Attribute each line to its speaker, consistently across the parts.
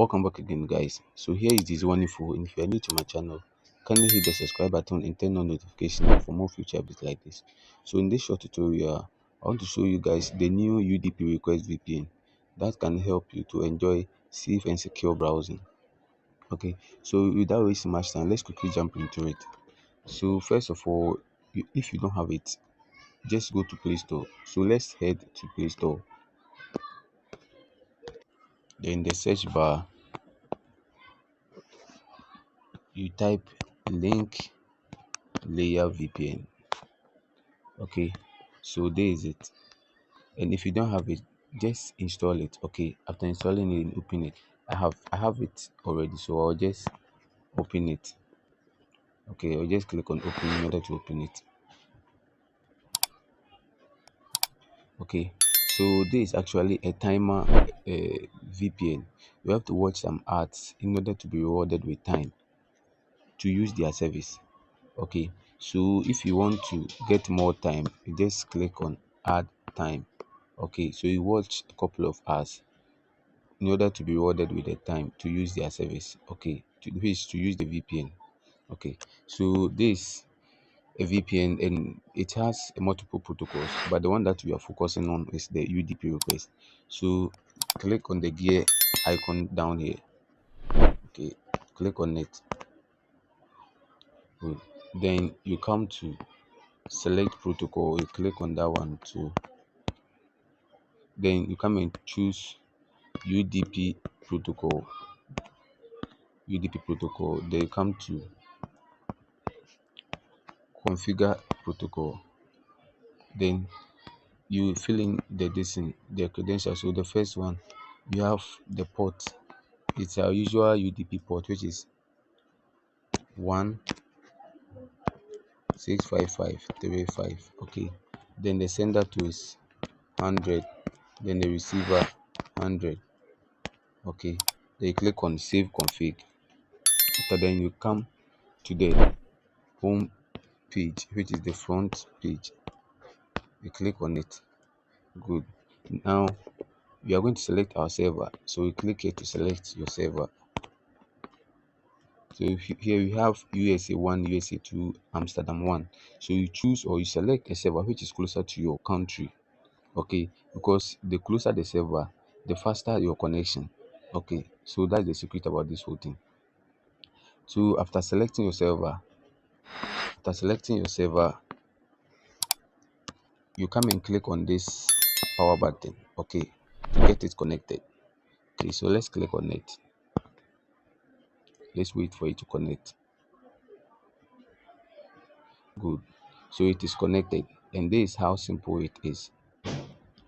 Speaker 1: Welcome back again, guys. So here is this one info, and if you are new to my channel, kindly hit the subscribe button and turn on notification for more future updates like this. So in this short tutorial, I want to show you guys the new UDP Request VPN that can help you to enjoy safe and secure browsing. Okay, so without wasting much time, let's quickly jump into it. So first of all, if you don't have it, just go to Play Store. So let's head to Play Store. Then in the search bar, you type LinkLayer VPN. Okay, so there is it. And if you don't have it, just install it. Okay, after installing it, open it. I have it already, so I'll just open it. Okay, I'll just click on open in order to open it. Okay, so this is actually a timer VPN. You have to watch some ads in order to be rewarded with time to use their service. Okay, so if you want to get more time, you just click on add time. Okay, so you watch a couple of hours in order to be rewarded with the time to use their service. Okay, to use the VPN. Okay, so this a VPN and it has multiple protocols, but the one that we are focusing on is the UDP request. So click on the gear icon down here. Okay, click on it. Good. Then you come to select protocol. You click on that one too. Then you come and choose UDP protocol. UDP protocol. Then you come to configure protocol. Then you fill in the credentials. So the first one, you have the port. It's our usual UDP port, which is 1655535. Okay, then the sender to is 100, then the receiver 100. Okay, then you click on save config. After then you come to the home page, which is the front page. You click on it. Good. Now we are going to select our server, so we click here to select your server. So here we have USA 1, USA 2, Amsterdam 1. So you choose or you select a server which is closer to your country. Okay, because the closer the server, the faster your connection. Okay, so that's the secret about this whole thing. So after selecting your server, you come and click on this power button. Okay, to get it connected. Okay, so let's click on it. Let's wait for it to connect. Good. So it is connected, and this is how simple it is.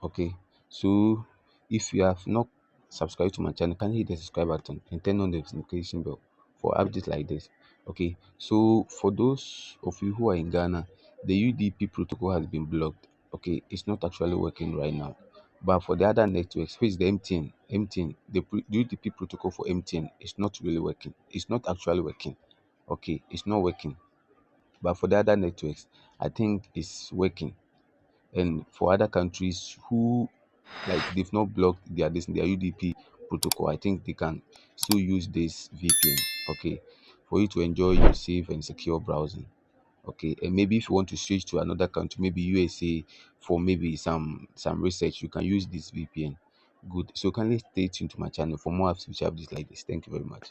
Speaker 1: Okay, so if you have not subscribed to my channel, can you hit the subscribe button and turn on the notification bell for updates like this? Okay, so for those of you who are in Ghana, the UDP protocol has been blocked. Okay, it's not actually working right now. But for the other networks, which is the MTN, the UDP protocol for MTN is not really working. It's not actually working. Okay, it's not working. But for the other networks, I think it's working. And for other countries who like they've not blocked their UDP protocol, I think they can still use this VPN. Okay, for you to enjoy your safe and secure browsing. Okay, and maybe if you want to switch to another country, maybe USA, for maybe some research, you can use this VPN. Good. So kindly stay tuned to my channel for more future updates like this. Thank you very much.